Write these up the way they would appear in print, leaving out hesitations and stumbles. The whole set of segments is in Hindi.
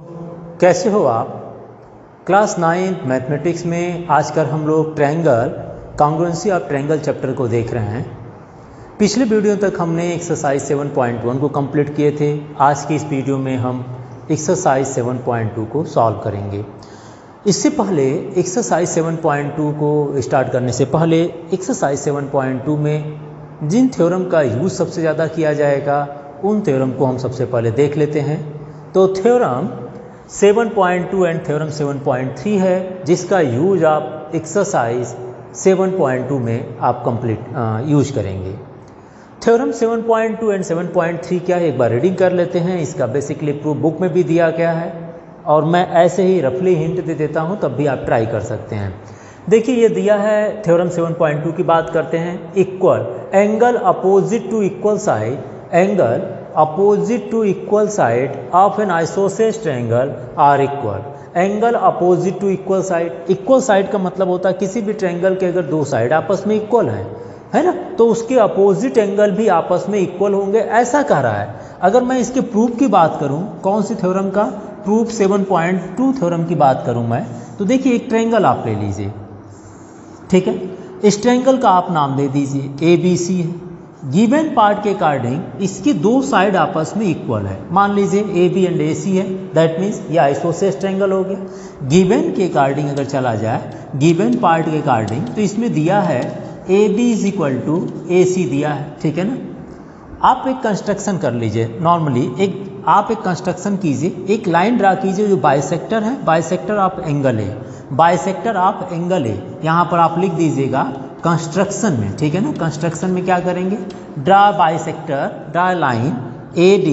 कैसे हो आप? क्लास 9 मैथमेटिक्स में आजकल हम लोग triangle congruency of triangle chapter को देख रहे हैं। पिछले वीडियो तक हमने एक्सरसाइज 7.1 को कंप्लीट किए थे। आज की इस वीडियो में हम एक्सरसाइज 7.2 को सॉल्व करेंगे। इससे पहले एक्सरसाइज 7.2 को स्टार्ट करने से पहले एक्सरसाइज 7.2 में जिन थ्योरम का यूज़ सबसे ज़्यादा किया जाएगा उन थ्योरम को हम सबसे पहले देख लेते हैं। तो थ्योरम 7.2 एंड थ्योरम 7.3 है, जिसका यूज आप एक्सरसाइज 7.2 में आप यूज करेंगे। थ्योरम 7.2 एंड 7.3 क्या है, एक बार रीडिंग कर लेते हैं। इसका बेसिकली प्रूफ बुक में भी दिया गया है और मैं ऐसे ही रफली हिंट दे देता हूं, तब भी आप ट्राई कर सकते हैं। देखिए ये दिया है, थ्योरम 7.2 की बात करते हैं। Equal angle opposite to equal side, angle opposite to equal side of an isosceles triangle are equal. Angle opposite to equal side, equal side का मतलब होता है किसी भी ट्रायंगल के अगर दो साइड आपस में इक्वल हैं, है ना, तो उसके अपोजिट एंगल भी आपस में इक्वल होंगे, ऐसा कह रहा है। अगर मैं इसके प्रूफ की बात करूं, कौन सी थ्योरम का प्रूफ, 7.2 थ्योरम की बात करूं मैं, तो देखिए एक ट्रायंगल आप ले लीजिए, ठीक है। इस ट्रायंगल का आप नाम दे दीजिए ABC है। गिवन पार्ट के अकॉर्डिंग इसकी दो साइड आपस में इक्वल है। मान लीजिए AB एंड AC है, दैट मीन्स ये आइसोसेलेस ट्रायंगल हो गया। गिवन के अकॉर्डिंग अगर चला जाए, गिवन पार्ट के अकॉर्डिंग, तो इसमें दिया है AB is equal to AC दिया है, ठीक है ना। आप एक कंस्ट्रक्शन कर लीजिए, नॉर्मली आप एक कंस्ट्रक्शन कीजिए, एक लाइन ड्रा कीजिए जो बाइसेक्टर है, बाइसेक्टर ऑफ एंगल है, बाइसेक्टर ऑफ एंगल है। यहाँ पर आप लिख दीजिएगा कंस्ट्रक्शन में, ठीक है ना। कंस्ट्रक्शन में क्या करेंगे, draw bisector, draw line AD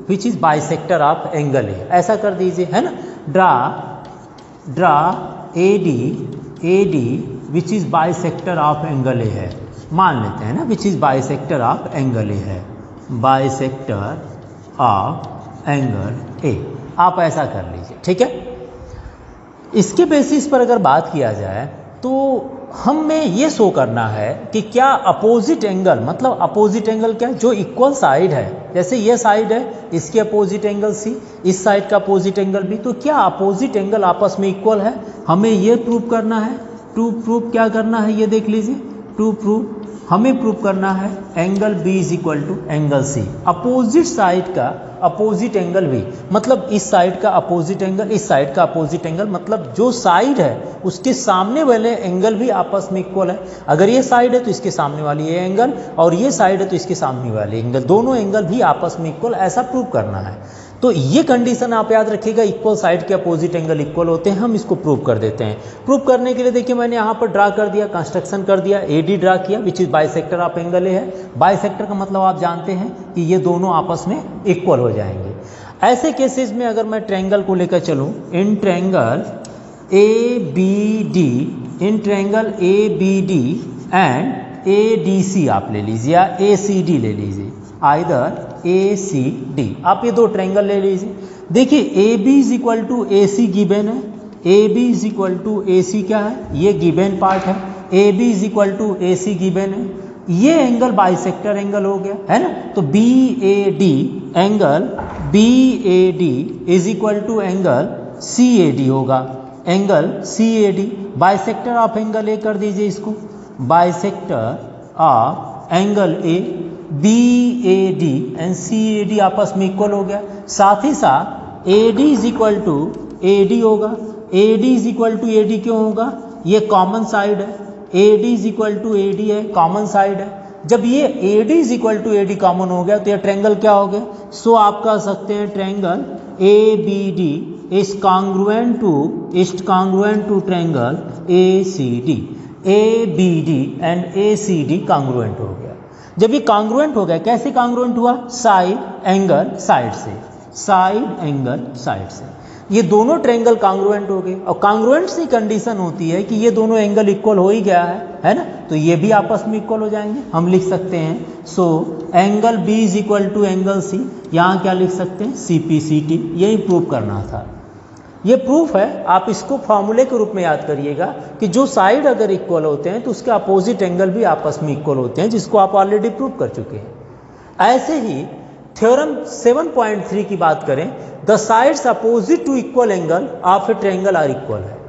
which is bisector of angle है, ऐसा कर दीजिए, है ना। Draw AD which is bisector of angle है, मान लेते हैं ना, which is bisector of angle है, बाइसेक्टर ऑफ एंगल A, आप ऐसा कर लीजिए, ठीक है। इसके बेसिस पर अगर बात किया जाए तो हमें ये शो करना है कि क्या अपोजिट एंगल, मतलब अपोजिट एंगल क्या है, जो इक्वल साइड है, जैसे ये साइड है, इसके अपोजिट एंगल C, इस साइड का अपोजिट एंगल B, तो क्या अपोजिट एंगल आपस में इक्वल है, हमें ये प्रूव करना है। टू प्रूव क्या करना है, ये देख लीजिए, टू प्रूव हमें प्रूव करना है angle B is equal to angle C। Opposite side का अपोजिट एंगल भी, मतलब इस साइड का अपोजिट एंगल, इस साइड का अपोजिट एंगल, मतलब जो साइड है उसके सामने वाले एंगल भी आपस में इक्वल है। अगर ये साइड है तो इसके सामने वाली ये एंगल, और ये साइड है तो इसके सामने वाले एंगल, दोनों एंगल भी आपस में इक्वल, ऐसा प्रूव करना है। तो ये कंडीशन आप याद रखिएगा, इक्वल साइड के अपोजिट एंगल इक्वल होते हैं, हम इसको प्रूव कर देते हैं। प्रूव करने के लिए देखिए मैंने यहाँ पर ड्रा कर दिया, कंस्ट्रक्शन कर दिया, AD ड्रा किया which is bisector of angle है। बाइसेक्टर का मतलब आप जानते हैं कि ये दोनों आपस में इक्वल हो जाएंगे। ऐसे केसेस में अगर मैं ट्रायंगल को लेकर चलूँ, in triangle ABD, in triangle ABD and ADC आप ले लीजिए, या ACD ले लीजिए, आइदर ACD, आप ये दो ट्रायंगल ले लीजिए। देखिए AB is equal to AC given है, AB is equal to AC क्या है, ये गिवन पार्ट है, AB is equal to AC given है, ये एंगल बाइसेक्टर एंगल हो गया, है ना। तो BAD, angle BAD is equal to angle CAD होगा, angle CAD, bisector of angle A कर दीजिए इसको, bisector of angle A, BAD and CAD आपस में इक्वल हो गया। साथ ही साथ AD is equal to AD होगा, AD is equal to AD क्यों होगा, ये कॉमन साइड है, AD is equal to AD है, कॉमन साइड है। जब ये AD is equal to AD common हो गया तो ये ट्रायंगल क्या हो गया, सो आप कह सकते हैं triangle ABD is congruent to triangle ACD, ABD and ACD congruent हो गया। जब ये कॉन्ग्रुएंट हो गया, कैसे कॉन्ग्रुएंट हुआ, साइड एंगल साइड से, साइड एंगल साइड से, ये दोनों ट्रायंगल कॉन्ग्रुएंट हो गए। और कॉन्ग्रुएंट की कंडीशन होती है कि ये दोनों एंगल इक्वल हो ही गया है ना, तो ये भी आपस में इक्वल हो जाएंगे। हम लिख सकते हैं so angle B is equal to angle C, यहाँ क्या लिख सकते हैं CPCT, यही प्रूव करना था। ये प्रूफ है, आप इसको फॉर्मूले के रूप में याद करिएगा कि जो साइड अगर इक्वल होते हैं तो उसके अपोजिट एंगल भी आपस में इक्वल होते हैं, जिसको आप ऑलरेडी प्रूव कर चुके हैं। ऐसे ही थ्योरम 7.3 की बात करें, the sides opposite to equal angle of a triangle are equal है।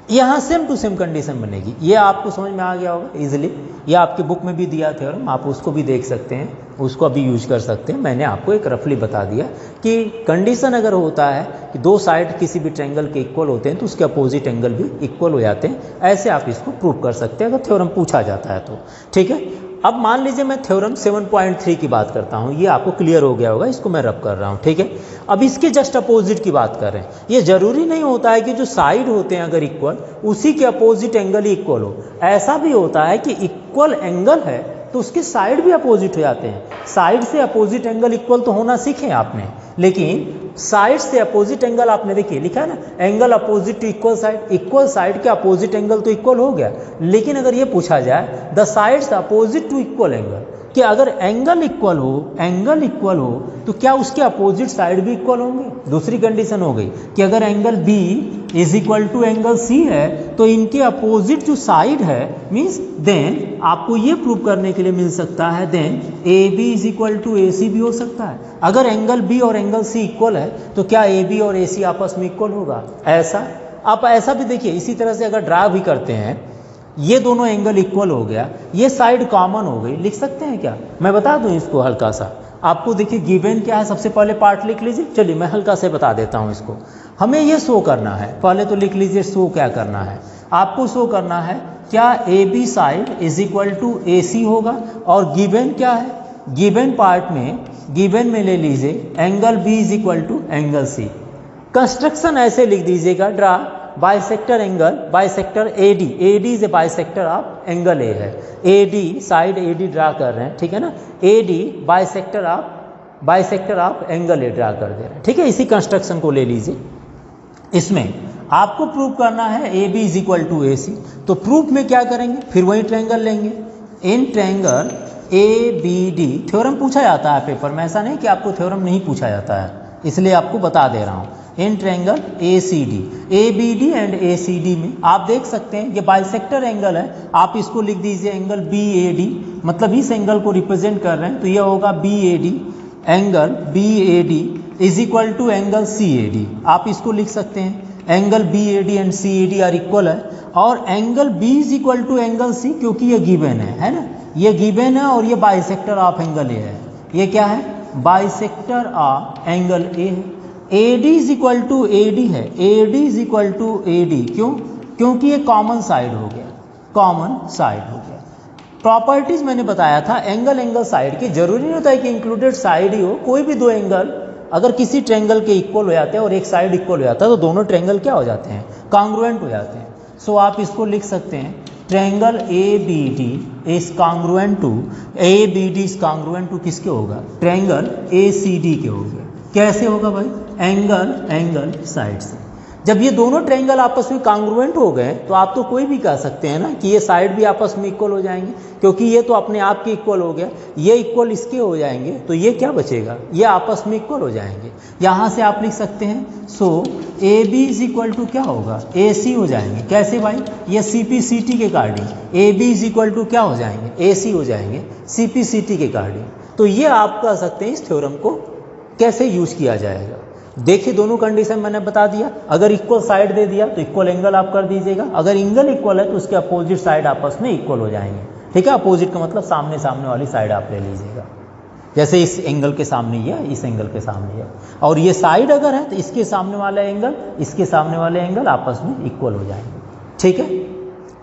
यहाँ सेम टू सेम कंडीशन बनेगी। ये आपको समझ में आ गया होगा इजीली। ये आपकी बुक में भी दिया थ्योरम, आप उसको भी देख सकते हैं, उसको अभी यूज कर सकते हैं। मैंने आपको एक रफली बता दिया कि कंडीशन अगर होता है कि दो साइड किसी भी ट्रायंगल के इक्वल होते हैं तो उसके अपोजिट एंगल भी इक्वल हो जाते हैं। ऐसे आप इसको प्रूव कर सकते हैं अगर थ्योरम पूछा जाता है तो। ठीक है, अब मान लीजिए मैं थ्योरम 7.3 की बात करता हूँ। ये आपको क्लियर हो गया होगा, इसको मैं रब कर रहा हूँ। ठीक है, अब इसके जस्ट अपोजिट की बात कर रहे हैं। ये जरूरी नहीं होता है कि जो साइड होते हैं अगर इक्वल, उसी के अपोजिट एंगल ही इक्वल हो। ऐसा भी होता है कि इक्वल एंगल है तो उसके साइड भी अपोजिट हो जाते हैं। साइड से अपोजिट एंगल इक्वल तो होना सीखे आपने, लेकिन साइड से अपोजिट एंगल आपने देखिए लिखा है ना, angle opposite to equal side. Equal side के अपोजिट एंगल तो इक्वल हो गया, लेकिन अगर ये पूछा जाए the sides opposite to equal angle, कि अगर एंगल इक्वल हो तो क्या उसके अपोजिट साइड भी इक्वल होंगे। दूसरी कंडीशन हो गई कि अगर angle B is equal to angle C है तो इनके अपोजिट जो साइड है मीन्स देन आपको ये प्रूव करने के लिए मिल सकता है then A B is equal to A C भी हो सकता है। अगर एंगल बी और एंगल सी इक्वल है तो क्या ए बी और ए सी आपस में इक्वल होगा। ऐसा आप ऐसा भी देखिए, इसी तरह से अगर ड्रा भी करते हैं, ये दोनों एंगल इक्वल हो गया, ये साइड कॉमन हो गई, लिख सकते हैं क्या। मैं बता दूं इसको हल्का सा आपको। देखिए गिवन क्या है, सबसे पहले पार्ट लिख लीजिए। चलिए मैं हल्का से बता देता हूं इसको। हमें ये शो करना है, पहले तो लिख लीजिए शो क्या करना है। आपको शो करना है क्या A B side is equal to A C होगा, और गिवन क्या है, गिवन पार्ट में गिवन में ले लीजिए angle B is equal to angle C. Construction ऐसे लिख दीजिएगा, draw bisector angle, bisector AD, AD is a bisector of angle A है। AD साइड AD ड्रा कर रहे हैं, ठीक है ना। AD bisector of angle A draw कर दे रहे हैं, ठीक है। इसी कंस्ट्रक्शन को ले लीजिए। इसमें आपको प्रूव करना है AB is equal to AC। तो प्रूफ में क्या करेंगे, फिर वही ट्रायंगल लेंगे। इन ट्रायंगल ABD थ्योरम पूछा जाता है पेपर में, ऐसा नहीं कि आपको थ्योरम नहीं पूछा जाता है, इसलिए आपको बता दे रहा हूँ। In triangle ACD, ABD and ACD में आप देख सकते हैं ये बाइसेक्टर एंगल है। आप इसको लिख दीजिए एंगल BAD, मतलब इस एंगल को रिप्रेजेंट कर रहे हैं तो यह होगा BAD। Angle BAD is equal to angle CAD, आप इसको लिख सकते हैं angle BAD and CAD are equal है। और angle B is equal to angle C, क्योंकि ये गिवन है ना, ये गिवन है और ये बाइसेक्टर ऑफ एंगल A है। ये क्या है, बाइसेक्टर ऑफ एंगल A है। AD is equal to AD है, AD is equal to AD, क्यों, क्योंकि ये कॉमन साइड हो गया, कॉमन साइड हो गया। प्रॉपर्टीज मैंने बताया था एंगल साइड की, जरूरी नहीं होता है कि इंक्लूडेड साइड ही हो। कोई भी दो एंगल अगर किसी ट्रायंगल के इक्वल हो जाते हैं और एक साइड इक्वल हो जाता है तो दोनों ट्रायंगल क्या हो जाते हैं, कॉन्ग्रुएंट हो जाते हैं। सो आप इसको लिख सकते हैं triangle ABD is congruent to, ABD is congruent to किसके होगा, ट्रायंगल ACD के हो गया। कैसे होगा भाई, एंगल साइड से। जब ये दोनों ट्रायंगल आपस में कॉन्ग्रुएंट हो गए तो आप तो कोई भी कह सकते हैं ना कि ये साइड भी आपस में इक्वल हो जाएंगे, क्योंकि ये तो अपने आप के इक्वल हो गया, ये इक्वल इसके हो जाएंगे तो ये क्या बचेगा, ये आपस में इक्वल हो जाएंगे। यहाँ से आप लिख सकते हैं सो AB इज इक्वल टू क्या होगा, AC हो जाएंगे। कैसे भाई, ये CPCT के according AB is equal to क्या हो जाएंगे, AC हो जाएंगे CPCT के अकॉर्डिंग। तो ये आप कह सकते हैं इस थ्योरम को कैसे यूज किया जाएगा। देखिए दोनों कंडीशन मैंने बता दिया। अगर इक्वल साइड दे दिया तो इक्वल एंगल आप कर दीजिएगा, अगर एंगल इक्वल है तो उसके अपोजिट साइड आपस में इक्वल हो जाएंगे, ठीक है। अपोजिट का मतलब सामने सामने वाली साइड आप ले लीजिएगा, जैसे इस एंगल के सामने ये, इस एंगल के सामने ये, और ये साइड अगर है तो इसके सामने वाला एंगल, इसके सामने वाले एंगल आपस में इक्वल हो जाएंगे, ठीक है।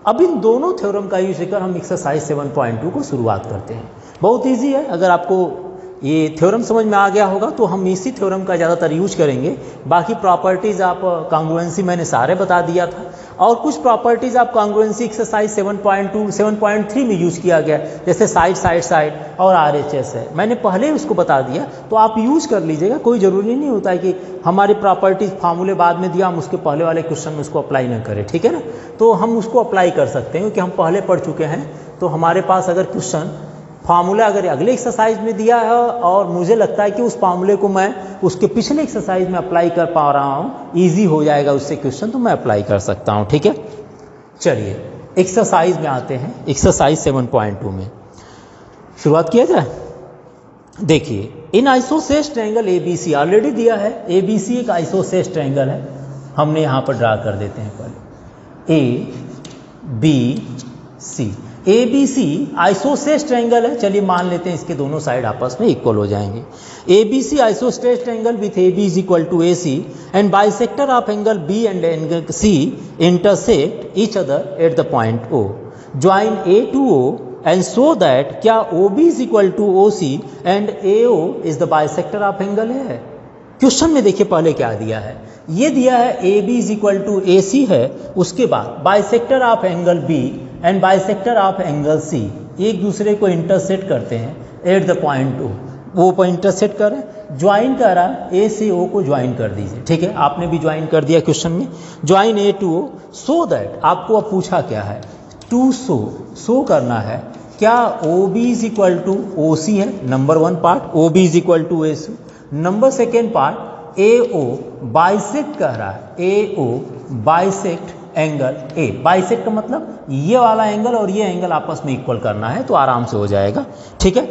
अब इन दोनों थ्योरम का यूज कर हम एक्सरसाइज 7.2 को शुरुआत करते हैं। बहुत ईजी है, अगर आपको ये थ्योरम समझ में आ गया होगा तो हम इसी थ्योरम का ज़्यादातर यूज करेंगे। बाकी प्रॉपर्टीज़ आप कॉन्ग्रुएंसी मैंने सारे बता दिया था, और कुछ प्रॉपर्टीज़ आप कॉन्ग्रुएंसी एक्सरसाइज 7.2 7.3 में यूज किया गया, जैसे साइड और RHS है, मैंने पहले उसको बता दिया तो आप यूज कर लीजिएगा। कोई ज़रूरी नहीं होता है कि हमारी प्रॉपर्टीज़ फार्मूले बाद में दिया हम उसके पहले वाले क्वेश्चन में उसको अप्लाई न करें, ठीक है ना। तो हम उसको अप्लाई कर सकते हैं क्योंकि हम पहले पढ़ चुके हैं। तो हमारे पास अगर क्वेश्चन फार्मूला अगर अगले एक्सरसाइज में दिया है और मुझे लगता है कि उस फार्मूले को मैं उसके पिछले एक्सरसाइज में अप्लाई कर पा रहा हूँ, इजी हो जाएगा उससे क्वेश्चन, तो मैं अप्लाई कर सकता हूँ, ठीक है। चलिए एक्सरसाइज में आते हैं, एक्सरसाइज 7.2 में शुरुआत किया जाए। देखिए in isosceles triangle A B C already दिया है, ए बी सी एक आइसोसेलेस ट्रायंगल है, हमने यहाँ पर ड्रा कर देते हैं पहले A B C. A B C isosceles triangle है, चलिए मान लेते हैं इसके दोनों साइड आपस में इक्वल हो जाएंगे। A B C isosceles triangle with A B is equal to A C and bisector of angle B and angle C intersect each other at the point O, join A to O and so that क्या OB is equal to OC and AO is the bisector of angle है। क्वेश्चन में देखिए पहले क्या दिया है, ये दिया है AB is equal to AC है, उसके बाद bisector of angle B and bisector of angle C एक दूसरे को इंटरसेक्ट करते हैं एट द पॉइंट O, वो पर इंटरसेक्ट करें, ज्वाइन करा A से O को ज्वाइन कर दीजिए, ठीक है, आपने भी ज्वाइन कर दिया क्वेश्चन में, join A to O so that आपको अब पूछा क्या है, टू शो करना है क्या OB is equal to OC है, number one part OB is equal to AC, number second part AO bisect कह रहा है, AO bisect angle A, bisect का मतलब ये वाला एंगल और ये एंगल आपस में इक्वल करना है, तो आराम से हो जाएगा, ठीक है।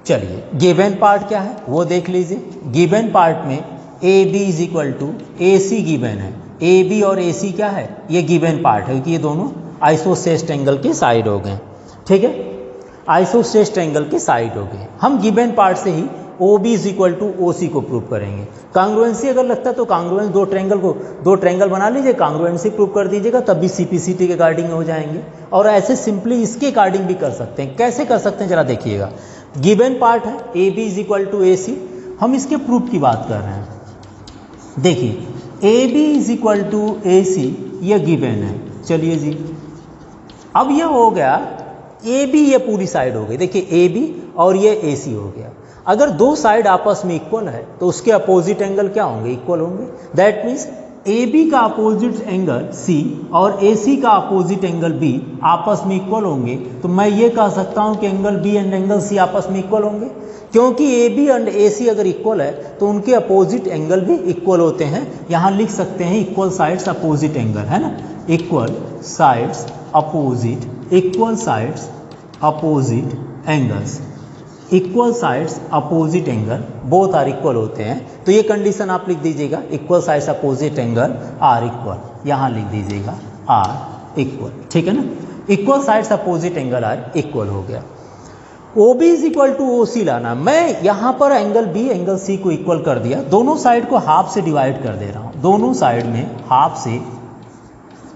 चलिए गिवन पार्ट क्या है वो देख लीजिए, गिवन पार्ट में AB is equal to AC given है, AB और AC क्या है, ये गिवन पार्ट है कि ये दोनों आइसोसेलेस एंगल के साइड हो गए, ठीक है, आइसोसेलेस एंगल के साइड हो गए। हम गिवन पार्ट से ही OB is equal to OC को प्रूव करेंगे। कांग्रुएंसी अगर लगता है तो कांग्रुएंस दो ट्रायंगल बना लीजिए, कांग्रुएंसी प्रूव कर दीजिएगा, तब भी CPCT के अकॉर्डिंग हो जाएंगे। और ऐसे सिंपली इसके अकॉर्डिंग भी कर सकते हैं, कैसे कर सकते हैं जरा देखिएगा, गिवन पार्ट है AB is equal to AC, हम इसके प्रूफ की बात कर रहे हैं, देखिए AB is equal to AC ये गिवन है, चलिए जी अब ये हो गया AB, ये पूरी साइड हो गई, देखिए AB और ये AC हो गया। अगर दो साइड आपस में इक्वल है तो उसके अपोजिट एंगल क्या होंगे, इक्वल होंगे, दैट मीन्स AB का अपोजिट एंगल C और AC का अपोजिट एंगल B आपस में इक्वल होंगे, तो मैं ये कह सकता हूँ कि angle B and angle C आपस में इक्वल होंगे, क्योंकि AB एंड AC अगर इक्वल है तो उनके अपोजिट एंगल भी इक्वल होते हैं। यहाँ लिख सकते हैं इक्वल साइड्स अपोजिट एंगल, है ना, equal sides opposite, equal sides opposite angles, equal sides opposite angle both are equal होते हैं, तो ये कंडीशन आप लिख दीजिएगा, equal sides opposite angle are equal, यहाँ लिख दीजिएगा आर इक्वल, ठीक है ना, equal sides opposite angle are equal हो गया। OB is equal to OC लाना, मैं यहाँ पर एंगल B एंगल C को इक्वल कर दिया, दोनों साइड को हाफ से डिवाइड कर दे रहा हूँ, दोनों साइड में हाफ से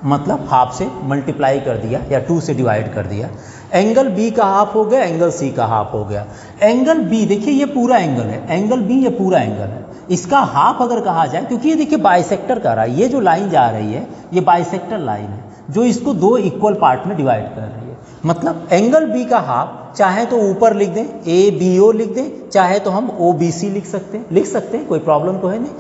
मतलब हाफ से मल्टीप्लाई कर दिया या 2 से डिवाइड कर दिया, एंगल B का हाफ हो गया, एंगल C का हाफ हो गया। एंगल B देखिए ये पूरा एंगल है, एंगल B ये पूरा एंगल है, इसका हाफ अगर कहा जाए, क्योंकि ये देखिए बाइसेक्टर कर रहा है, ये जो लाइन जा रही है ये बाइसेक्टर लाइन है जो इसको दो इक्वल पार्ट में डिवाइड कर रही है, मतलब एंगल B का हाफ चाहे तो ऊपर लिख दें ABO लिख दें, चाहे तो हम OBC लिख सकते हैं, कोई प्रॉब्लम तो है नहीं।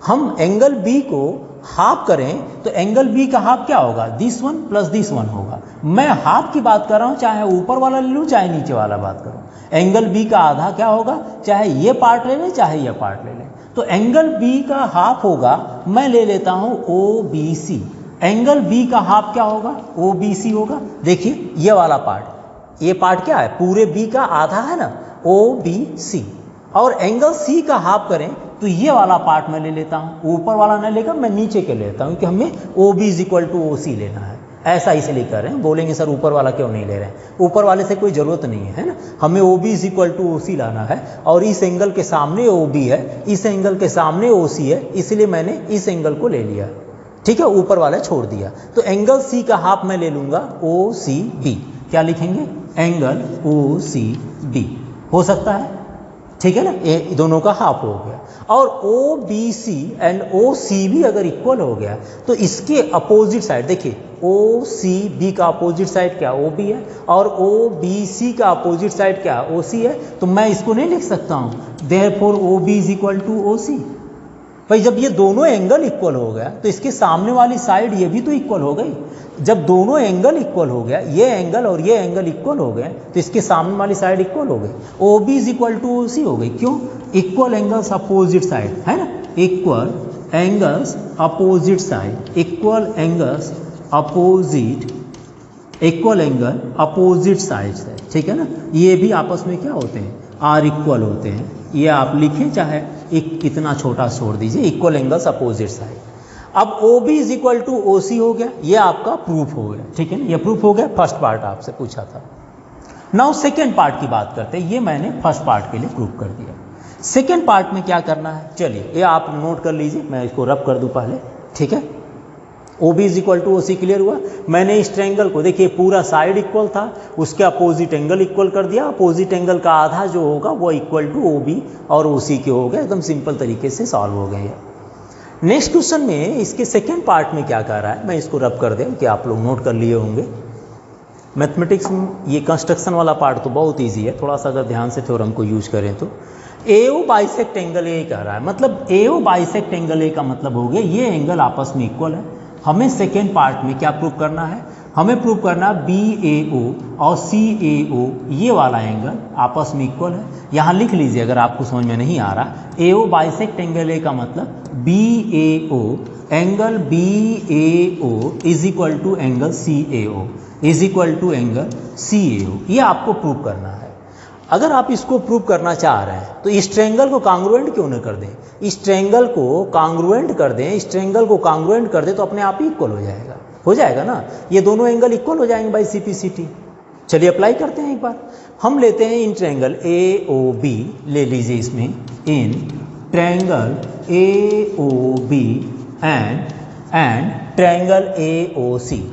हम एंगल B को हाफ करें तो एंगल B का हाफ क्या होगा, this one plus this one होगा, मैं हाफ की बात कर रहा हूँ, चाहे ऊपर वाला ले लूँ चाहे नीचे वाला बात करूँ, एंगल B का आधा क्या होगा, चाहे ये पार्ट ले लें चाहे ये पार्ट ले लें, तो एंगल B का हाफ होगा, मैं ले लेता हूँ OBC, एंगल B का हाफ क्या होगा, OBC होगा। देखिए ये वाला पार्ट, ये पार्ट क्या है, पूरे B का आधा है ना, OBC, और एंगल C का हाफ करें तो ये वाला पार्ट मैं ले लेता हूँ, ऊपर वाला नहीं लेकर मैं नीचे के लेता हूँ कि हमें OB is equal to OC लेना है, ऐसा इसलिए कर रहे हैं। बोलेंगे सर ऊपर वाला क्यों नहीं ले रहे हैं, ऊपर वाले से कोई ज़रूरत नहीं है ना, हमें OB is equal to OC लाना है, और इस एंगल के सामने OB है, इस एंगल के सामने OC है, इसलिए मैंने इस एंगल को ले लिया, ठीक है, ऊपर वाला छोड़ दिया। तो एंगल C का हाफ मैं ले लूँगा OCB, क्या लिखेंगे, एंगल OCB हो सकता है, ठीक है ना, ये दोनों का हाफ हो गया। और OBC एंड OCB अगर इक्वल हो गया तो इसके अपोजिट साइड, देखिए OCB का अपोजिट साइड क्या, OB है, और OBC का अपोजिट साइड क्या, OC है, तो मैं इसको नहीं लिख सकता हूँ, therefore OB is equal to OC। भाई जब ये दोनों एंगल इक्वल हो गया तो इसके सामने वाली साइड ये भी तो इक्वल हो गई, जब दोनों एंगल इक्वल हो गया, ये एंगल और ये एंगल इक्वल हो गए, तो इसके सामने वाली साइड इक्वल हो गई, OB is equal to OC हो गई, क्यों, इक्वल एंगल्स अपोजिट साइड है ना, equal angles opposite side, equal angles opposite, equal angle opposite side है, ठीक है ना, ये भी आपस में क्या होते हैं, आर इक्वल होते हैं, ये आप लिखें चाहे एक कितना छोटा छोड़ दीजिए, इक्वल एंगल्स अपोजिट साइड। अब O B is equal to O C हो गया, ये आपका प्रूफ हो गया, ठीक है ना, ये प्रूफ हो गया। फर्स्ट पार्ट आपसे पूछा था। नाउ सेकेंड पार्ट की बात करते हैं, ये मैंने फर्स्ट पार्ट के लिए प्रूफ कर दिया। सेकेंड पार्ट में क्या करना है, चलिए ये आप नोट कर लीजिए, मैं इसको रब कर दूं पहले, ठीक है। O B is equal to O C clear हुआ। मैंने इस ट्रायंगल को देखिए पूरा साइड इक्वल था, उसके अपोजिट एंगल इक्वल कर दिया, अपोजिट एंगल का आधा जो होगा वो इक्वल टू ओ बी और ओ सी के हो गया, एकदम सिंपल तरीके से सॉल्व हो गए। नेक्स्ट क्वेश्चन में इसके सेकेंड पार्ट में क्या कर रहा है, मैं इसको रब कर दें कि आप लोग नोट कर लिए होंगे। मैथमेटिक्स में ये कंस्ट्रक्शन वाला पार्ट तो बहुत ईजी है, थोड़ा सा अगर ध्यान से थ्योरम को यूज करें तो ए ओ बाइसेक्ट एंगल ए कह रहा है, मतलब ए ओ बाइसेक्ट एंगल ए का मतलब हो गया ये एंगल आपस में इक्वल है। हमें सेकेंड पार्ट में क्या प्रूव करना है, हमें प्रूव करना बी ए ओ और सी ए ओ ये वाला एंगल आपस में इक्वल है। यहाँ लिख लीजिए अगर आपको समझ में नहीं आ रहा, ए ओ बाइसेक्ट एंगल ए का मतलब B A O angle B A O is equal to angle C A O is equal to angle C A O, ये आपको प्रूव करना है। अगर आप इसको प्रूव करना चाह रहे हैं तो इस ट्रायंगल को कांग्रुएंट क्यों न कर दें, इस ट्रायंगल को कांग्रुएंट कर दें, इस ट्रायंगल को कांग्रुएंट कर दें तो अपने आप ही इक्वल हो जाएगा ना, ये दोनों एंगल इक्वल हो जाएंगे बाई सीपीसीटी। चलिए अप्लाई करते हैं एक बार। हम लेते हैं इन ट्रायंगल ए ओ बी, ले लीजिए इसमें in triangle A O B and triangle A O C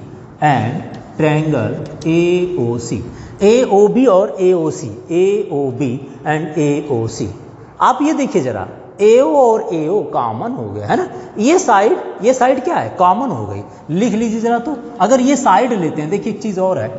and triangle A O C, A O B और A O C, A O B and A O सी। आप ये देखिए जरा, ए ओ और ए ओ कॉमन हो गया है ना, ये साइड क्या है, कॉमन हो गई। लिख लीजिए जरा, तो अगर ये साइड लेते हैं, देखिए एक चीज़ और है,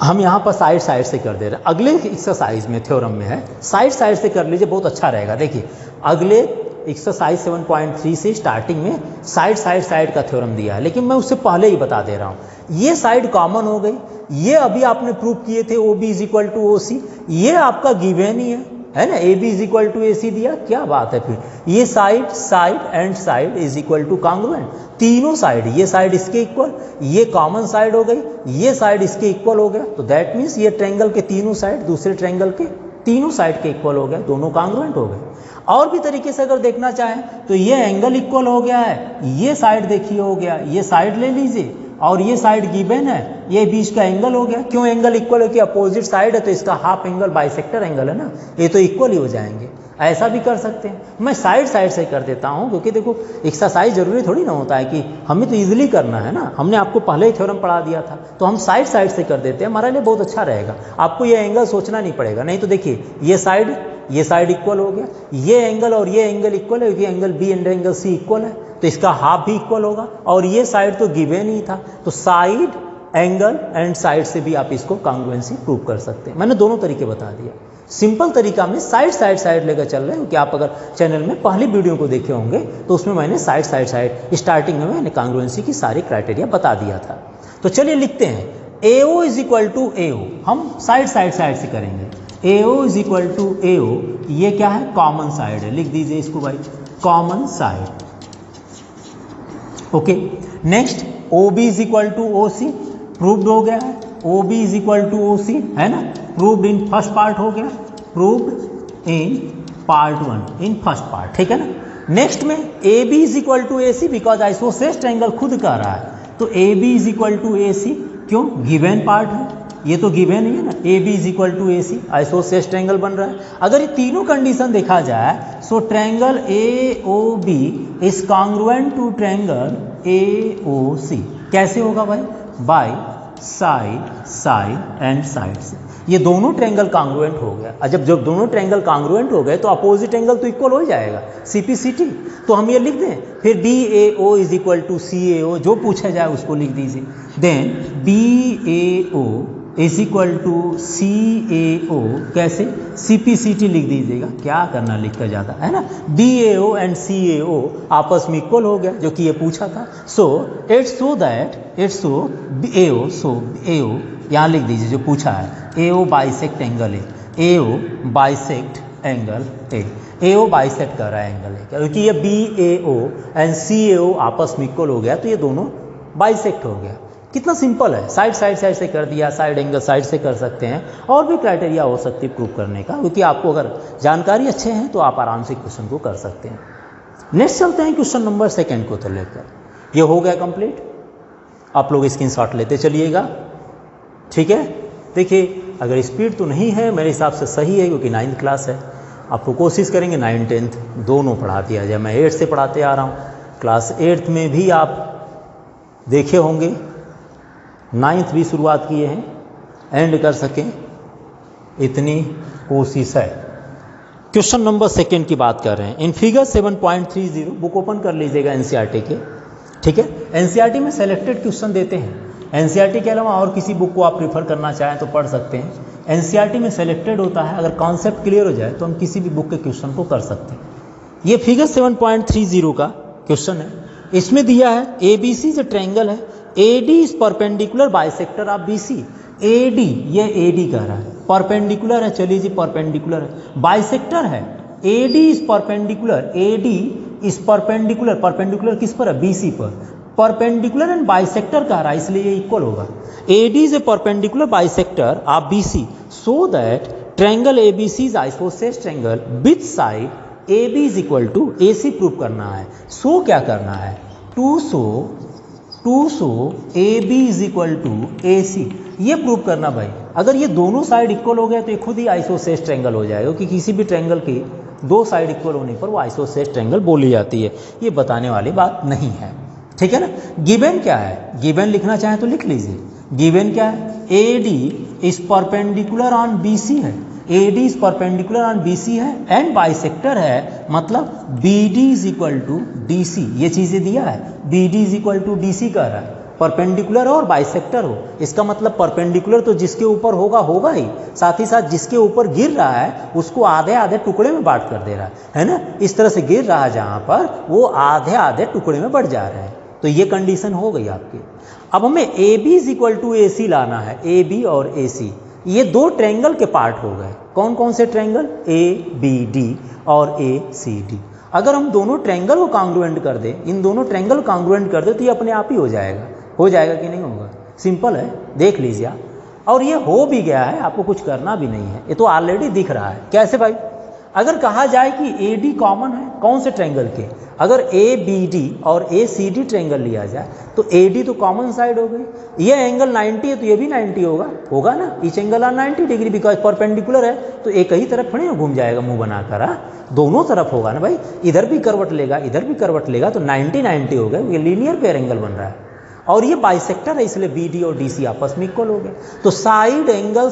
हम यहाँ पर साइड से कर दे रहे हैं। अगले एक्सरसाइज में थ्योरम में है साइड से कर लीजिए, बहुत अच्छा रहेगा। देखिए अगले एक्सरसाइज 7.3 से स्टार्टिंग में साइड का थ्योरम दिया है, लेकिन मैं उससे पहले ही बता दे रहा हूँ, ये साइड कॉमन हो गई। ये अभी आपने प्रूव किए थे O B is equal to O C, ये आपका गिवन ही है ना, A B is equal to A C दिया, क्या बात है। फिर ये side and side is equal to congruent, तीनों साइड, ये साइड इसके इक्वल, ये कॉमन साइड हो गई, ये साइड इसके इक्वल हो गया, तो दैट मीन्स ये ट्रायंगल के तीनों साइड दूसरे ट्रायंगल के तीनों साइड के इक्वल हो गए, दोनों कांग्रुएंट हो गए। और भी तरीके से अगर देखना चाहें तो ये एंगल इक्वल हो गया है, ये साइड देखिए हो गया, ये साइड ले लीजिए और ये साइड गिवन है, ये बीच का एंगल हो गया। क्यों एंगल इक्वल है कि अपोजिट साइड है तो इसका हाफ एंगल बाइसेक्टर एंगल है ना, ये तो इक्वल ही हो जाएंगे। ऐसा भी कर सकते हैं, मैं साइड से कर देता हूँ, क्योंकि देखो एक्सरसाइज जरूरी थोड़ी ना होता है कि हमें तो इजीली करना है ना, हमने आपको पहले ही थ्योरम पढ़ा दिया था, तो हम साइड से कर देते हैं, हमारे लिए बहुत अच्छा रहेगा, आपको ये एंगल सोचना नहीं पड़ेगा। नहीं तो देखिए ये साइड इक्वल हो गया, ये एंगल और ये एंगल इक्वल है, क्योंकि angle B and angle C equal है, तो इसका हाफ भी इक्वल होगा, और ये साइड तो गिवन ही था, तो साइड एंगल एंड साइड से भी आप इसको कांग्रुएंसी प्रूव कर सकते हैं। मैंने दोनों तरीके बता दिया, सिंपल तरीका में साइड लेकर चल रहे हैं, कि आप अगर चैनल में पहली वीडियो को देखे होंगे तो उसमें मैंने साइड स्टार्टिंग में मैंने कांग्रुएंसी की सारी क्राइटेरिया बता दिया था। तो चलिए लिखते हैं ए ओ इज इक्वल टू ए ओ, हम साइड से करेंगे। ए O is equal to A O, ये क्या है, कॉमन साइड है, लिख दीजिए इसको भाई, common side. Okay, next O B is equal to O C, proved हो गया है, O B is equal to O C है ना, प्रूव्ड इन फर्स्ट पार्ट हो गया, proved in part 1 in first part, ठीक है ना। नेक्स्ट में A B is equal to A C, because isosceles triangle खुद कह रहा है, तो A B is equal to A C, क्यों, गिवन पार्ट है, ये तो गिवन ही है ना, A B is equal to A C, isosceles triangle बन रहा है। अगर ये तीनों कंडीशन देखा जाए, so triangle A O B is congruent to triangle A O C. कैसे होगा भाई, बाय साइड एंड साइड से, ये दोनों ट्रायंगल कांग्रुएंट हो गया। और जब दोनों ट्रायंगल कांग्रुएंट हो गए तो अपोजिट एंगल तो इक्वल हो जाएगा, सीपीसीटी। तो हम ये लिख दें, फिर B A O is equal to C A O, जो पूछा जाए उसको लिख दीजिए। Then B A O is equal to C A O, कैसे, सीपीसीटी लिख दीजिएगा, क्या करना लिख कर जाता है ना। B A O and C A ओ आपस में इक्वल हो गया, जो कि ये पूछा था। सो इट्स सो ए ओ, सो ए ओ यहाँ लिख दीजिए जो पूछा है, ए ओ बाइसेक्ट एंगल है, A O bisect angle A O bisect कर रहा है एंगल है, क्योंकि ये B A O and C A ओ आपस में इक्वल हो गया, तो ये दोनों बाइसेक्ट हो गया। कितना सिंपल है, साइड से कर दिया, साइड एंगल साइड से कर सकते हैं, और भी क्राइटेरिया हो सकती है प्रूव करने का, क्योंकि आपको अगर जानकारी अच्छे हैं तो आप आराम से क्वेश्चन को कर सकते हैं। नेक्स्ट चलते हैं क्वेश्चन नंबर 2 को तो लेकर, ये हो गया कंप्लीट। आप लोग स्क्रीनशॉट लेते चलिएगा, ठीक है। देखिए अगर स्पीड तो नहीं है, मेरे हिसाब से सही है, क्योंकि 9th क्लास है। आपको कोशिश करेंगे 9, 10 दोनों पढ़ा दिया जाए। मैं 8 से पढ़ाते आ रहा हूँ, क्लास 8 में भी आप देखे होंगे, 9th भी शुरुआत किए हैं, एंड कर सकें इतनी कोशिश है। क्वेश्चन नंबर 2 की बात कर रहे हैं। इन फिगर 7.30 बुक ओपन कर लीजिएगा एनसीईआरटी के, ठीक है। एनसीईआरटी में सेलेक्टेड क्वेश्चन देते हैं, एनसीईआरटी के अलावा और किसी बुक को आप प्रीफर करना चाहें तो पढ़ सकते हैं। एनसीईआरटी में सेलेक्टेड होता है, अगर कॉन्सेप्ट क्लियर हो जाए तो हम किसी भी बुक के क्वेश्चन को कर सकते हैं। ये फिगर 7.30 का क्वेश्चन है। इसमें दिया है ABC जो ट्रायंगल है, AD is perpendicular bisector of BC। AD, ये AD कह रहा है, परपेंडिकुलर है, चलिए जी परपेंडिकुलर है, बाइसेक्टर है, AD is perpendicular, AD is perpendicular, perpendicular किस पर है, BC पर, परपेंडिकुलर एंड बाइसेक्टर कह रहा है, इसलिए ये इक्वल होगा। AD is a perpendicular bisector of BC so that triangle ABC is isosceles triangle with side AB is equal to AC prove करना है। सो क्या करना है, to show AB is equal to AC, ये प्रूव करना भाई। अगर ये दोनों साइड इक्वल हो गए तो ये खुद ही आइसोसेलेस ट्रायंगल हो जाएगा, क्योंकि किसी भी ट्रायंगल की 2 साइड इक्वल होने पर वो आइसोसेलेस ट्रायंगल बोली जाती है। ये बताने वाली बात नहीं है, ठीक है ना। गिवन क्या है, गिवन लिखना चाहें तो लिख लीजिए। गिवन क्या है, AD is perpendicular on BC है, AD is perpendicular on BC है एंड बाइसेक्टर है, मतलब BD is equal to DC, ये चीज़ें दिया है। BD is equal to DC कह रहा है, परपेंडिकुलर और बाइसेक्टर हो, इसका मतलब परपेंडिकुलर तो जिसके ऊपर होगा ही, साथ ही साथ जिसके ऊपर गिर रहा है उसको आधे आधे टुकड़े में बांट कर दे रहा है ना। इस तरह से गिर रहा है जहाँ पर वो आधे आधे टुकड़े में बढ़ जा रहे हैं, तो ये कंडीशन हो गई आपकी। अब हमें AB is equal to AC लाना है, AB और AC ये 2 ट्रायंगल के पार्ट हो गए। कौन कौन से ट्रायंगल, ABD और ACD। अगर हम दोनों ट्रायंगल को कॉन्ग्रुएंट कर दें, इन दोनों ट्रायंगल को कॉन्ग्रुएंट कर दे तो ये अपने आप ही हो जाएगा कि नहीं होगा, सिंपल है, देख लीजिए आप। और ये हो भी गया है, आपको कुछ करना भी नहीं है, ये तो ऑलरेडी दिख रहा है। कैसे भाई, अगर कहा जाए कि AD कॉमन है कौन से ट्रायंगल के, अगर ABD और ACD ट्रायंगल लिया जाए तो AD तो कॉमन साइड हो गई, ये एंगल 90 है तो ये भी 90 होगा ना, each angle are 90 degree, because perpendicular है तो एक ही तरफ थोड़ी ना घूम जाएगा मुंह बनाकर, दोनों तरफ होगा ना भाई, इधर भी करवट लेगा इधर भी करवट लेगा, तो 90 हो गया, ये लीनियर पेयर एंगल बन रहा है। और ये बाइसेक्टर है, इसलिए BD और DC आपस में इक्वल हो गए। तो साइड एंगल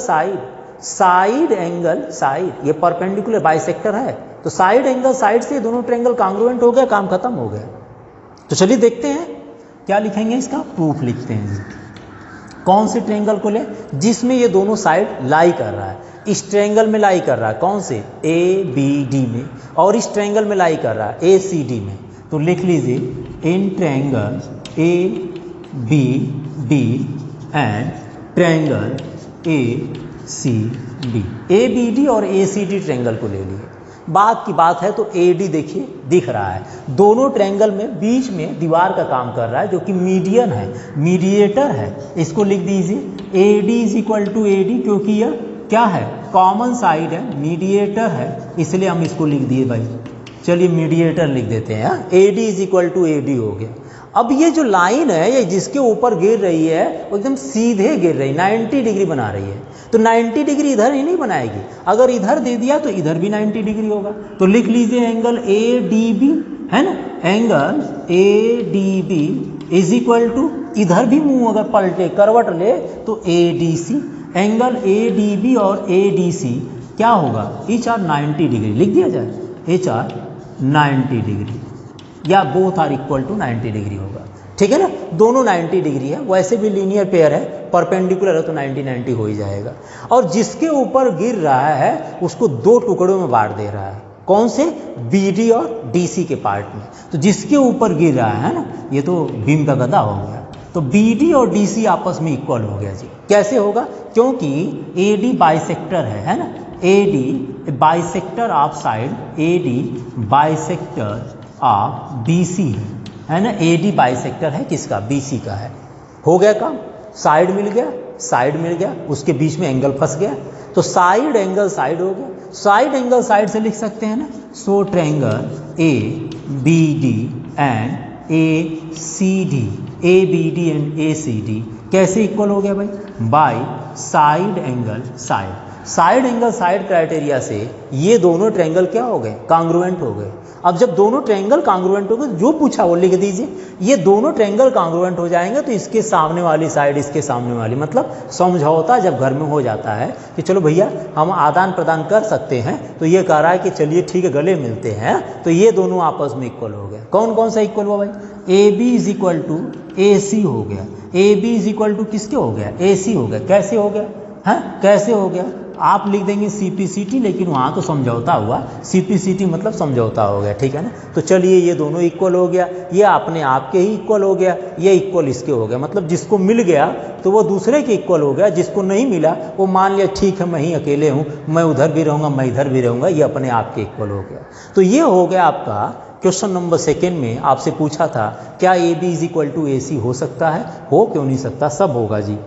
साइड, ये परपेंडिकुलर बाइसेक्टर है तो साइड एंगल साइड से दोनों ट्रायंगल कॉन्ग्रुएंट हो गया, काम खत्म हो गया। तो चलिए देखते हैं क्या लिखेंगे, इसका प्रूफ लिखते हैं जी। कौन से ट्रायंगल को ले, जिसमें ये दोनों साइड लाई कर रहा है, इस ट्रायंगल में लाई कर रहा है, कौन से, ABD में, और इस ट्रायंगल में लाई कर रहा है ACD में। तो लिख लीजिए in triangle ABD and triangle ACD, ABD और ACD ट्रायंगल को ले लिए। बात की बात है तो AD देखिए दिख रहा है, दोनों ट्रायंगल में बीच में दीवार का काम कर रहा है जो कि मीडियन है, मीडिएटर है, इसको लिख दीजिए AD is equal to AD, क्योंकि यह क्या है, कॉमन साइड है, मीडिएटर है, इसलिए हम इसको लिख दिए भाई। चलिए मीडिएटर लिख देते हैं, AD is equal to AD हो गया। अब ये जो लाइन है ये जिसके ऊपर गिर रही है वो एकदम सीधे गिर रही है, 90 डिग्री बना रही है, तो 90 डिग्री इधर ही नहीं बनाएगी, अगर इधर दे दिया तो इधर भी 90 डिग्री होगा। तो लिख लीजिए एंगल ADB है ना, angle ADB is equal to, इधर भी मुंह अगर पलटे करवट ले तो ADC, एंगल ADB और ADC क्या होगा, ईच आर 90 डिग्री, लिख दिया जाए ईच आर 90 डिग्री, या both are equal to 90 degree होगा, ठीक है ना, दोनों 90 डिग्री है, वैसे भी लीनियर पेयर है, परपेंडिकुलर है तो 90 हो ही जाएगा। और जिसके ऊपर गिर रहा है उसको 2 टुकड़ों में बांट दे रहा है, कौन से, BD और DC के पार्ट में। तो जिसके ऊपर गिर रहा है ना, ये तो बीम का गदा हो गया, तो BD और DC आपस में इक्वल हो गया जी। कैसे होगा, क्योंकि AD बाइसेक्टर है ना, AD bisector of side, AD bisector of BC है ना, AD बाइसेक्टर है किसका, BC का है, हो गया काम। साइड मिल गया, साइड मिल गया, उसके बीच में एंगल फंस गया, तो साइड एंगल साइड हो गया। साइड एंगल साइड से लिख सकते हैं ना, so triangle A B D and A C D, A B D and A C D कैसे इक्वल हो गया भाई? By side angle side. Side angle side criteria से ये दोनों ट्रायंगल क्या हो गए? कांग्रुएंट हो गए। अब जब दोनों ट्रायंगल कांग्रुएंट हो गए, जो पूछा वो लिख दीजिए। ये दोनों ट्रायंगल कांग्रुएंट हो जाएंगे तो इसके सामने वाली साइड इसके सामने वाली, मतलब समझौता जब घर में हो जाता है कि चलो भैया हम आदान प्रदान कर सकते हैं, तो ये कह रहा है कि चलिए ठीक है गले मिलते हैं, तो ये दोनों आपस में इक्वल हो गए। कौन कौन सा इक्वल हुआ भाई? A B is equal to A C हो गया। A B is equal to किसके हो गया? ए सी हो गया। कैसे हो गया? हाँ कैसे हो गया? आप लिख देंगे CPCT, लेकिन वहाँ तो समझौता हुआ, CPCT मतलब समझौता हो गया, ठीक है ना। तो चलिए ये दोनों इक्वल हो गया, ये अपने आप के ही इक्वल हो गया, ये इक्वल इसके हो गया, मतलब जिसको मिल गया तो वो दूसरे के इक्वल हो गया, जिसको नहीं मिला वो मान लिया ठीक है मैं ही अकेले हूँ, मैं उधर भी रहूँगा मैं इधर भी रहूँगा, ये अपने आप के इक्वल हो गया। तो ये हो गया आपका क्वेश्चन नंबर 2 में आपसे पूछा था क्या A B is equal to A C हो सकता है? हो क्यों नहीं सकता? सब होगा जी,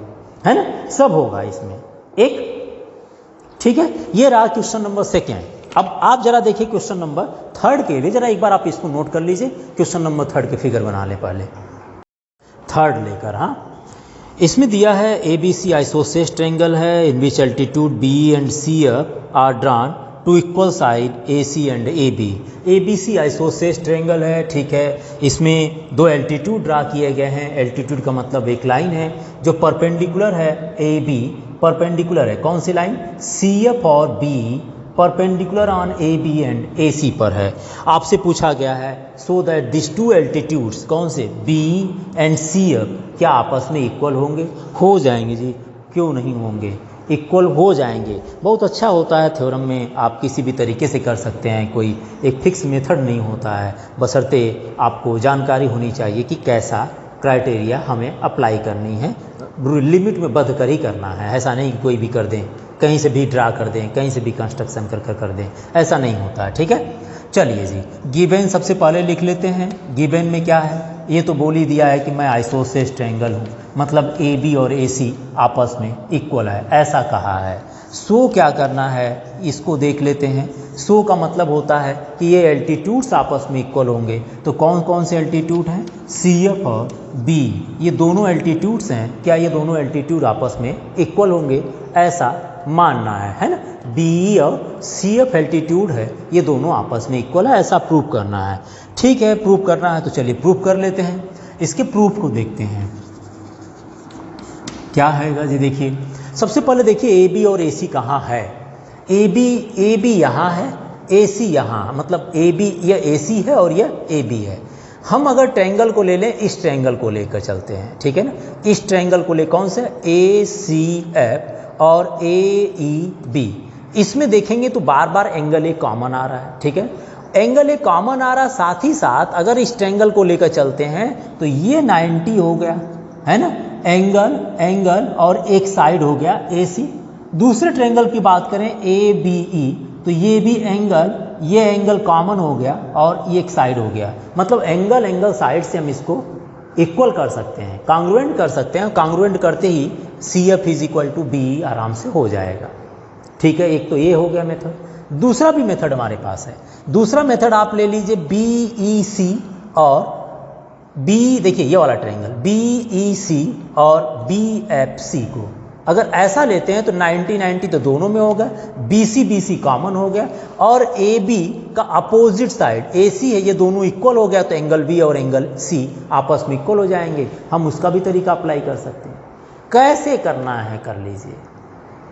है ना, सब होगा इसमें एक, ठीक है। ये रहा क्वेश्चन नंबर 2। अब आप जरा देखिए क्वेश्चन नंबर 3 के लिए, जरा एक बार आप इसको नोट कर लीजिए। क्वेश्चन नंबर 3 के फिगर बना ले पहले, 3 लेकर। हाँ, इसमें दिया है A B C isosceles triangle है in which altitude B and C are drawn to equal side A C and A B. A B C isosceles triangle है, ठीक है। इसमें 2 एल्टीट्यूड ड्रा किए गए हैं। एल्टीट्यूड का मतलब एक लाइन है जो परपेंडिकुलर है ए बी, परपेंडिकुलर है कौन सी लाइन? सी एफ और B perpendicular on A B and A C पर है। आपसे पूछा गया है सो दैट दिस 2 एल्टीट्यूड्स कौन से? बी एंड सी एफ क्या आपस में इक्वल होंगे? हो जाएंगे जी, क्यों नहीं होंगे, इक्वल हो जाएंगे। बहुत अच्छा होता है थ्योरम में, आप किसी भी तरीके से कर सकते हैं, कोई एक फिक्स मेथड नहीं होता है, बशर्ते आपको जानकारी होनी चाहिए कि कैसा क्राइटेरिया हमें अप्लाई करनी है, लिमिट में बंध कर ही करना है। ऐसा नहीं कि कोई भी कर दें, कहीं से भी ड्रा कर दें, कहीं से भी कंस्ट्रक्शन कर दें, ऐसा नहीं होता है, ठीक है। चलिए जी, गिवन सबसे पहले लिख लेते हैं। गिवन में क्या है? ये तो बोल ही दिया है कि मैं आइसोसेलेस ट्रायंगल हूँ, मतलब ए बी और ए सी आपस में इक्वल है, ऐसा कहा है। सो क्या करना है इसको देख लेते हैं। सो का मतलब होता है कि ये एल्टीट्यूड्स आपस में इक्वल होंगे। तो कौन कौन से एल्टीट्यूड हैं? सी एफ और बी, ये दोनों एल्टीट्यूड्स हैं। क्या ये दोनों एल्टीट्यूड आपस में इक्वल होंगे? ऐसा मानना है ना। बी और सी एफ एल्टीट्यूड है, ये दोनों आपस में इक्वल है, ऐसा प्रूव करना है। ठीक है, प्रूव करना है तो चलिए प्रूव कर लेते हैं। इसके प्रूफ को देखते हैं क्या है जी। देखिए सबसे पहले देखिए ए बी और ए सी कहाँ है। ए बी यहाँ है, ए सी यहाँ, मतलब ए बी यह ए सी है और यह ए बी है। हम अगर ट्रायंगल को ले लें, इस ट्रायंगल को लेकर चलते हैं, ठीक है ना। इस ट्रायंगल को ले कौन से? ए सी एफ और ए ई बी। इसमें देखेंगे तो बार बार एंगल ए कॉमन आ रहा है, ठीक है। एंगल ए कॉमन आ रहा, साथ ही साथ अगर इस ट्रायंगल को लेकर चलते हैं तो ये 90 हो गया, है ना। एंगल और एक साइड हो गया ए सी। दूसरे ट्रायंगल की बात करें ए बी ई, तो ये भी ये एंगल कॉमन हो गया और ये एक साइड हो गया, मतलब एंगल साइड से हम इसको इक्वल कर सकते हैं, कांग्रुएंट कर सकते हैं। कांग्रुएंट करते ही C F is equal to B आराम से हो जाएगा, ठीक है। एक तो ये हो गया मेथड। दूसरा भी मेथड हमारे पास है। दूसरा मेथड आप ले लीजिए बी ई सी और बी, देखिए ये वाला ट्रायंगल बी ई सी और बी एफ सी को अगर ऐसा लेते हैं तो 90 तो दोनों में होगा, बी सी कॉमन हो गया और ए बी का अपोजिट साइड ए सी है, ये दोनों इक्वल हो गया, तो एंगल बी और एंगल सी आपस में इक्वल हो जाएंगे। हम उसका भी तरीका अप्लाई कर सकते हैं। कैसे करना है कर लीजिए,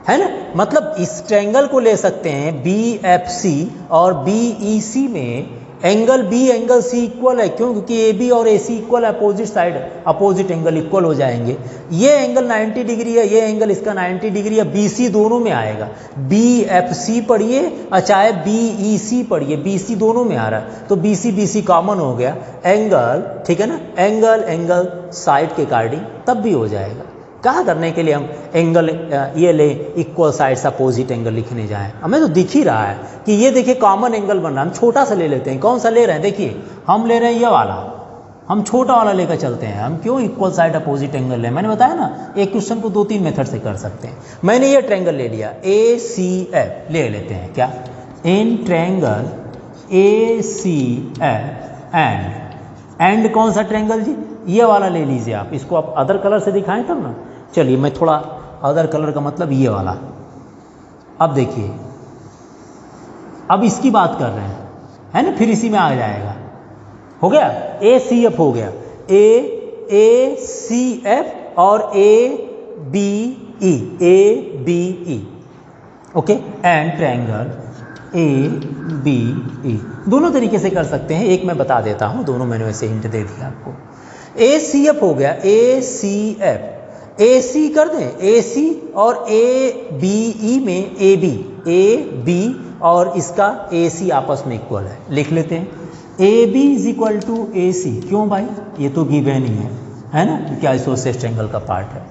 है ना। मतलब इस ट्रायंगल को ले सकते हैं बी एफ सी और बी ई सी में angle B angle C equal है, क्यों? क्योंकि ए बी और ए सी इक्वल है, opposite side opposite angle equal हो जाएंगे। ये एंगल 90 डिग्री है, ये एंगल इसका 90 डिग्री है, बी सी दोनों में आएगा। बी एफ सी पढ़िए और चाहे बी ई सी पढ़िए, बी सी दोनों में आ रहा है, तो बी सी कॉमन हो गया एंगल, ठीक है ना। एंगल साइड के अकॉर्डिंग तब भी हो जाएगा। क्या करने के लिए हम एंगल ये ले इक्वल साइड्स अपोजिट एंगल लिखने जाएं? हमें तो दिख ही रहा है कि ये देखिए कॉमन एंगल बन रहा है। हम छोटा सा ले लेते हैं। कौन सा ले रहे हैं? देखिए हम ले रहे हैं ये वाला, हम छोटा वाला लेकर चलते हैं। हम क्यों इक्वल साइड अपोजिट एंगल है, मैंने बताया ना एक क्वेश्चन को 2-3 मेथड से कर सकते हैं। मैंने ये ट्रायंगल ले लिया ACF, ले लेते हैं क्या, इन ट्रायंगल ACF एंड कौन सा ट्रायंगल जी, ये वाला ले लीजिए आप। इसको आप अदर कलर से दिखाएं तब ना। चलिए मैं थोड़ा अदर कलर का मतलब ये वाला। अब देखिए, अब इसकी बात कर रहे हैं, है ना, फिर इसी में आ जाएगा। हो गया ACF हो गया, ACF और ABE okay, and triangle ABE दोनों तरीके से कर सकते हैं। एक मैं बता देता हूं, दोनों मैंने वैसे हिंट दे दिया आपको। ACF हो गया, ACF AC कर दें, AC और ABE में AB और इसका AC आपस में इक्वल है, लिख लेते हैं। AB is equal to AC, क्यों भाई, ये तो गिवन ही है ना, क्योंकि आइसोसेलेस ट्रायंगल का पार्ट है।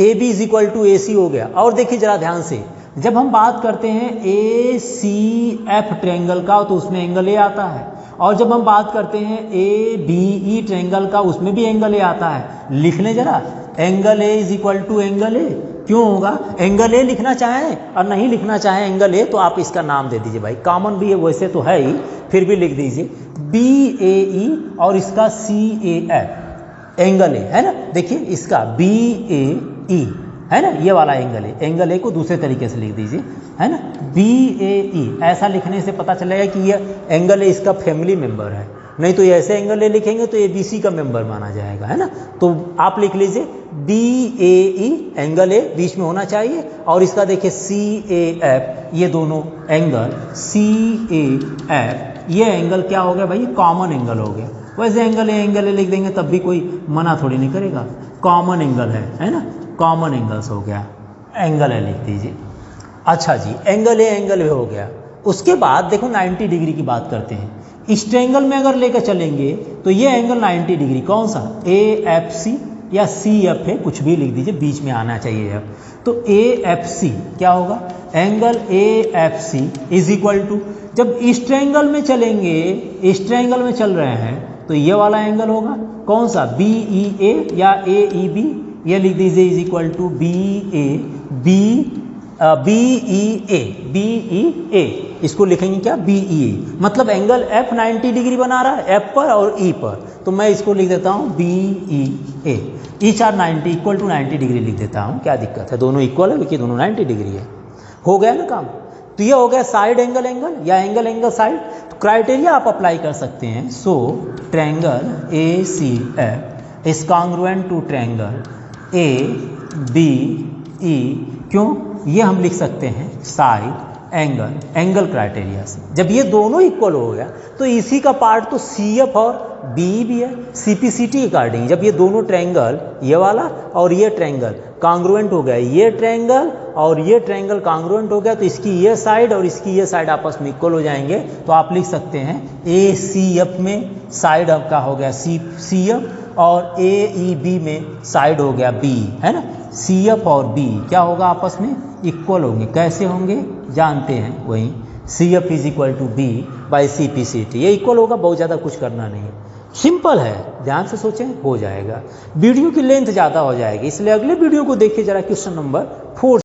AB is equal to AC हो गया। और देखिए जरा ध्यान से, जब हम बात करते हैं ACF ट्रायंगल का तो उसमें एंगल A आता है, और जब हम बात करते हैं ABE ट्रायंगल का उसमें भी एंगल A आता है। लिख लें जरा, angle A is equal to angle A, क्यों होगा, एंगल A लिखना चाहें और नहीं लिखना चाहें एंगल A तो आप इसका नाम दे दीजिए भाई, कॉमन भी है वैसे तो है ही, फिर भी लिख दीजिए BAE और इसका CAF एंगल A, है ना। देखिए इसका BAE है ना, ये वाला एंगल है, एंगल A को दूसरे तरीके से लिख दीजिए, है ना, BAE। ऐसा लिखने से पता चलेगा कि ये एंगल A इसका फैमिली मेंबर है, नहीं तो ये ऐसे एंगल A लिखेंगे तो ABC का मेंबर माना जाएगा, है ना। तो आप लिख लीजिए BAE, एंगल A बीच में होना चाहिए, और इसका देखिए CAF, ये दोनों एंगल CAF, ये एंगल क्या हो गया भाई, कॉमन एंगल हो गया। वैसे एंगल A लिख देंगे तब भी कोई मना थोड़ी नहीं करेगा, कॉमन एंगल है ना, कॉमन एंगल्स हो गया, एंगल A लिख दीजिए। अच्छा जी, एंगल A हो गया। उसके बाद देखो 90 डिग्री की बात करते हैं। इस ट्रायंगल में अगर लेकर चलेंगे तो ये एंगल 90 डिग्री कौन सा, AFC या CFA, कुछ भी लिख दीजिए, बीच में आना चाहिए अब। तो AFC क्या होगा, angle AFC is equal to, जब इस ट्रायंगल में चलेंगे, इस ट्रायंगल में चल रहे हैं तो ये वाला एंगल होगा कौन सा, BEA या AEB, ये लिख दीजिए इज इक्वल टू BEA, इसको लिखेंगे क्या, BEA, मतलब एंगल F 90 डिग्री बना रहा है F पर और E पर, तो मैं इसको लिख देता हूँ BEA, each are 90 equal to 90 degree लिख देता हूँ, क्या दिक्कत है, दोनों इक्वल है क्योंकि दोनों 90 डिग्री है। हो गया ना काम। तो ये हो गया साइड एंगल या एंगल साइड। तो क्राइटेरिया आप अप्लाई कर सकते हैं। So triangle ACF is congruent to triangle ABE, क्यों, ये हम लिख सकते हैं साइड एंगल क्राइटेरिया से। जब ये दोनों इक्वल हो गया तो इसी का पार्ट तो CF और BE भी है, CPCT अकॉर्डिंग। जब ये दोनों ट्रायंगल, ये वाला और ये ट्रायंगल कॉन्ग्रुएंट हो गया, ये ट्रायंगल और ये ट्रायंगल कॉन्ग्रुएंट हो गया, तो इसकी ये साइड और इसकी ये साइड आपस में इक्वल हो जाएंगे। तो आप लिख सकते हैं ACF में साइड आपका हो गया CF और AEB में साइड हो गया B, है ना। CF और B क्या होगा, आपस में इक्वल होंगे। कैसे होंगे जानते हैं, वहीं CF is equal to B by CPCT, ये इक्वल होगा, बहुत ज़्यादा कुछ करना नहीं है, सिंपल है, ध्यान से सोचें हो जाएगा। वीडियो की लेंथ ज़्यादा हो जाएगी, इसलिए अगले वीडियो को देखिए जरा, क्वेश्चन नंबर 4